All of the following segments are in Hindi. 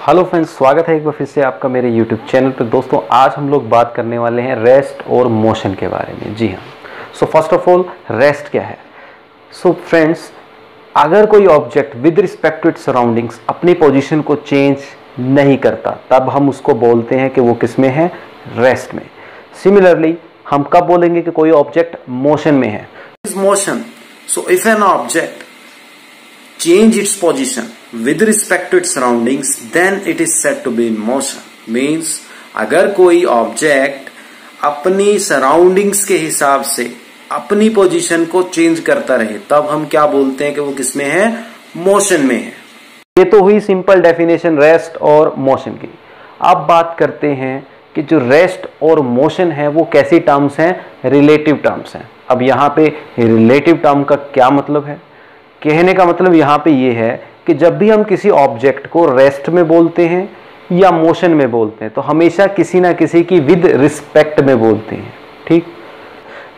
हेलो फ्रेंड्स, स्वागत है एक बार फिर से आपका मेरे यूट्यूब चैनल पर। दोस्तों आज हम लोग बात करने वाले हैं रेस्ट और मोशन के बारे में। जी हाँ, so first of all rest क्या है। सो फ्रेंड्स, अगर कोई object with respect to its surroundings अपनी पोजीशन को चेंज नहीं करता तब हम उसको बोलते हैं कि वो किस में है, रेस्ट में। सिमिलरली हम कब बोलेंगे कि कोई ऑब्जेक्ट मोशन में है, motion. So if an object change its position with respect to its surroundings, then it is said to be in motion. Means अगर कोई ऑब्जेक्ट अपनी सराउंडिंग्स के हिसाब से अपनी पोजीशन को चेंज करता रहे तब हम क्या बोलते हैं कि वो किसमें है, मोशन में है। ये तो हुई सिंपल डेफिनेशन रेस्ट और मोशन की। अब बात करते हैं कि जो रेस्ट और मोशन है वो कैसी टर्म्स हैं, रिलेटिव टर्म्स हैं। अब यहाँ पे रिलेटिव टर्म का क्या मतलब है, कहने का मतलब यहाँ पे ये है कि जब भी हम किसी ऑब्जेक्ट को रेस्ट में बोलते हैं या मोशन में बोलते हैं तो हमेशा किसी ना किसी की विद रिस्पेक्ट में बोलते हैं। ठीक,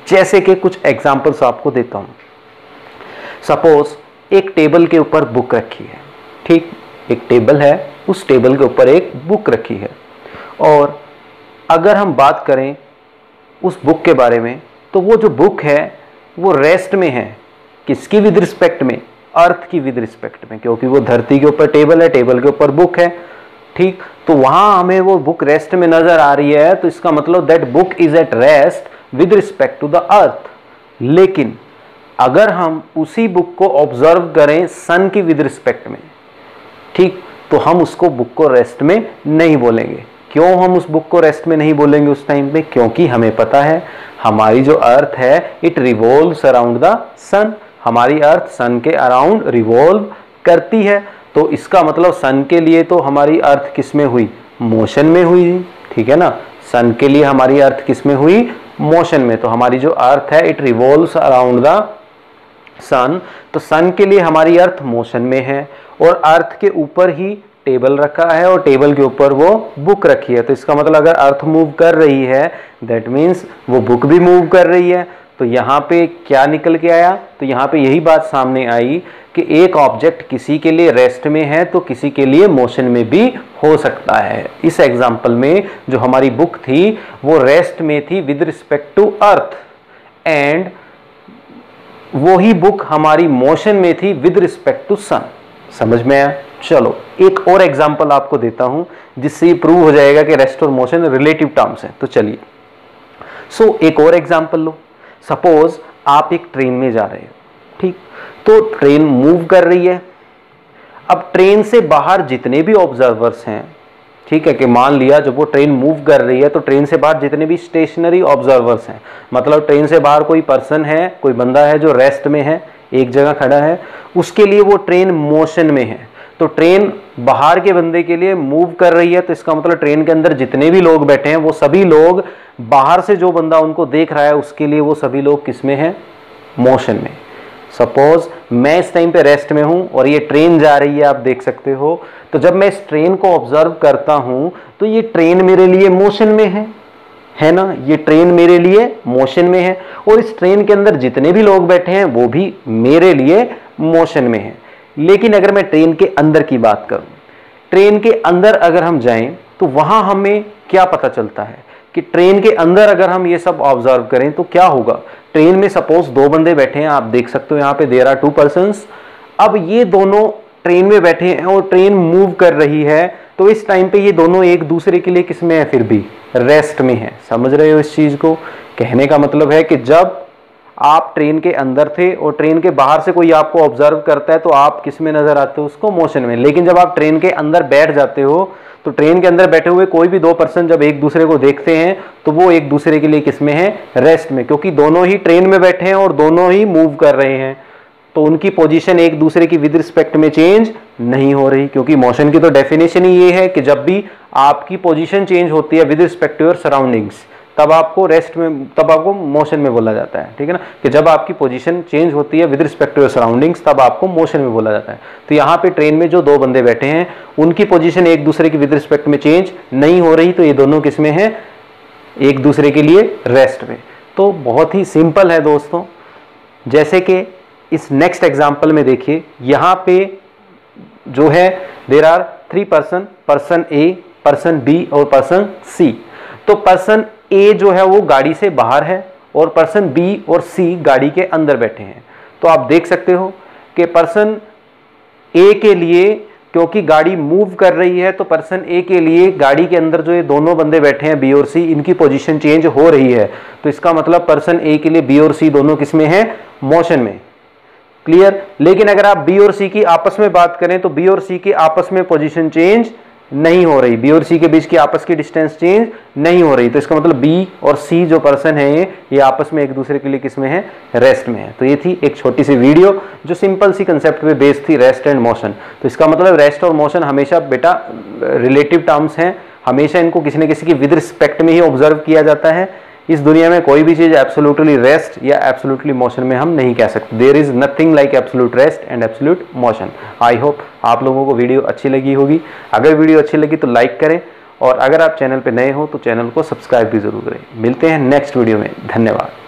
जैसे कि कुछ एग्जांपल्स आपको देता हूँ। सपोज एक टेबल के ऊपर बुक रखी है। ठीक, एक टेबल है, उस टेबल के ऊपर एक बुक रखी है और अगर हम बात करें उस बुक के बारे में तो वो जो बुक है वो रेस्ट में है। किसकी विद रिस्पेक्ट में, अर्थ की विद रिस्पेक्ट में, क्योंकि वो धरती के ऊपर टेबल है, टेबल के ऊपर बुक है। ठीक, तो वहां हमें वो बुक रेस्ट में नजर आ रही है तो इसका मतलब that book is at rest with respect to the earth. लेकिन अगर हम उसी बुक को ऑब्जर्व करें सन की विद रिस्पेक्ट में, ठीक, तो हम उसको बुक को रेस्ट में नहीं बोलेंगे। क्यों हम उस बुक को रेस्ट में नहीं बोलेंगे उस टाइम पे? क्योंकि हमें पता है हमारी जो अर्थ है इट रिवॉल्व्स अराउंड द सन। हमारी अर्थ सन के अराउंड रिवॉल्व करती है, तो इसका मतलब सन के लिए तो हमारी अर्थ किस में हुई, मोशन में हुई। ठीक है ना, सन के लिए हमारी अर्थ किस में हुई, मोशन में। तो हमारी जो अर्थ है इट रिवॉल्व्स अराउंड द सन, तो सन के लिए हमारी अर्थ मोशन में है और अर्थ के ऊपर ही टेबल रखा है और टेबल के ऊपर वो बुक रखी है। तो इसका मतलब अगर अर्थ मूव कर रही है दैट मीन्स वो बुक भी मूव कर रही है। तो यहाँ पे क्या निकल के आया, तो यहाँ पे यही बात सामने आई कि एक ऑब्जेक्ट किसी के लिए रेस्ट में है तो किसी के लिए मोशन में भी हो सकता है। इस एग्जांपल में जो हमारी बुक थी वो रेस्ट में थी with respect to earth and वो ही बुक हमारी मोशन में थी विद रिस्पेक्ट टू सन। समझ में आया? चलो एक और एग्जांपल आपको देता हूं जिससे ये प्रूव हो जाएगा कि रेस्ट और मोशन रिलेटिव टर्म्स हैं। तो चलिए, सो एक और एग्जांपल लो। सपोज आप एक ट्रेन में जा रहे हो, ठीक, तो ट्रेन मूव कर रही है। अब ट्रेन से बाहर जितने भी ऑब्जर्वर्स हैं, ठीक है, कि मान लिया जब वो ट्रेन मूव कर रही है तो ट्रेन से बाहर जितने भी स्टेशनरी ऑब्जर्वर्स हैं, मतलब ट्रेन से बाहर कोई पर्सन है, कोई बंदा है जो रेस्ट में है, एक जगह खड़ा है, उसके लिए वो ट्रेन मोशन में है। तो ट्रेन बाहर के बंदे के लिए मूव कर रही है तो इसका मतलब ट्रेन के अंदर जितने भी लोग बैठे हैं वो सभी लोग, बाहर से जो बंदा उनको देख रहा है उसके लिए वो सभी लोग किस में है, मोशन में। सपोज मैं इस टाइम पे रेस्ट में हूं और ये ट्रेन जा रही है, आप देख सकते हो। तो जब मैं इस ट्रेन को ऑब्जर्व करता हूं तो ये ट्रेन मेरे लिए मोशन में है ना, ये ट्रेन मेरे लिए मोशन में है और इस ट्रेन के अंदर जितने भी लोग बैठे हैं वो भी मेरे लिए मोशन में है। लेकिन अगर मैं ट्रेन के अंदर की बात करूं, ट्रेन के अंदर अगर हम जाएं तो वहां हमें क्या पता चलता है कि ट्रेन के अंदर अगर हम ये सब ऑब्जर्व करें तो क्या होगा। ट्रेन में सपोज दो बंदे बैठे हैं, आप देख सकते हो यहाँ पे देयर आर टू पर्सन्स। अब ये दोनों ट्रेन में बैठे हैं और ट्रेन मूव कर रही है तो इस टाइम पे ये दोनों एक दूसरे के लिए किस में है, फिर भी रेस्ट में है। समझ रहे हो इस चीज को? कहने का मतलब है कि जब आप ट्रेन के अंदर थे और ट्रेन के बाहर से कोई आपको ऑब्जर्व करता है तो आप किस में नजर आते हो, उसको मोशन में। लेकिन जब आप ट्रेन के अंदर बैठ जाते हो तो ट्रेन के अंदर बैठे हुए कोई भी दो पर्सन जब एक दूसरे को देखते हैं तो वो एक दूसरे के लिए किस में है, रेस्ट में, क्योंकि दोनों ही ट्रेन में बैठे हैं और दोनों ही मूव कर रहे हैं। तो उनकी पोजीशन एक दूसरे की विद रिस्पेक्ट में चेंज नहीं हो रही, क्योंकि मोशन की तो डेफिनेशन ही ये है कि जब भी आपकी पोजीशन चेंज होती है with respect to your surroundings तब आपको रेस्ट में, तब आपको मोशन में बोला जाता है। ठीक है ना, कि जब आपकी पोजीशन चेंज होती है with respect to your surroundings तब आपको मोशन में बोला जाता है। तो यहाँ पे ट्रेन में जो दो बंदे बैठे हैं उनकी पोजीशन एक दूसरे की विद रिस्पेक्ट में चेंज नहीं हो रही, तो ये दोनों किस में है, एक दूसरे के लिए रेस्ट में। तो बहुत ही सिंपल है दोस्तों। जैसे कि इस नेक्स्ट एग्जाम्पल में देखिए, यहाँ पे जो है there are 3 person, person A, person B और पर्सन सी। तो पर्सन ए जो है वो गाड़ी से बाहर है और पर्सन बी और सी गाड़ी के अंदर बैठे हैं। तो आप देख सकते हो कि पर्सन ए के लिए, क्योंकि गाड़ी मूव कर रही है, तो पर्सन ए के लिए गाड़ी के अंदर जो ये दोनों बंदे बैठे हैं बी और सी, इनकी पोजीशन चेंज हो रही है। तो इसका मतलब पर्सन ए के लिए बी और सी दोनों किस में है? मोशन में। क्लियर? लेकिन अगर आप बी और सी की आपस में बात करें तो बी और सी की आपस में पोजीशन चेंज नहीं हो रही, बी और सी के बीच की आपस की डिस्टेंस चेंज नहीं हो रही। तो इसका मतलब बी और सी जो पर्सन है ये आपस में एक दूसरे के लिए किस में है? रेस्ट में है। तो ये थी एक छोटी सी वीडियो जो सिंपल सी कंसेप्ट पे बेस्ड थी, रेस्ट एंड मोशन। तो इसका मतलब रेस्ट और मोशन हमेशा बेटा रिलेटिव टर्म्स हैं, हमेशा इनको किसी न किसी की विद रिस्पेक्ट में ही ऑब्जर्व किया जाता है। इस दुनिया में कोई भी चीज एब्सोल्युटली रेस्ट या एब्सोल्युटली मोशन में हम नहीं कह सकते। There is nothing like absolute rest and absolute motion. I hope आप लोगों को वीडियो अच्छी लगी होगी। अगर वीडियो अच्छी लगी तो लाइक करें, और अगर आप चैनल पे नए हो तो चैनल को सब्सक्राइब भी जरूर करें। मिलते हैं नेक्स्ट वीडियो में। धन्यवाद।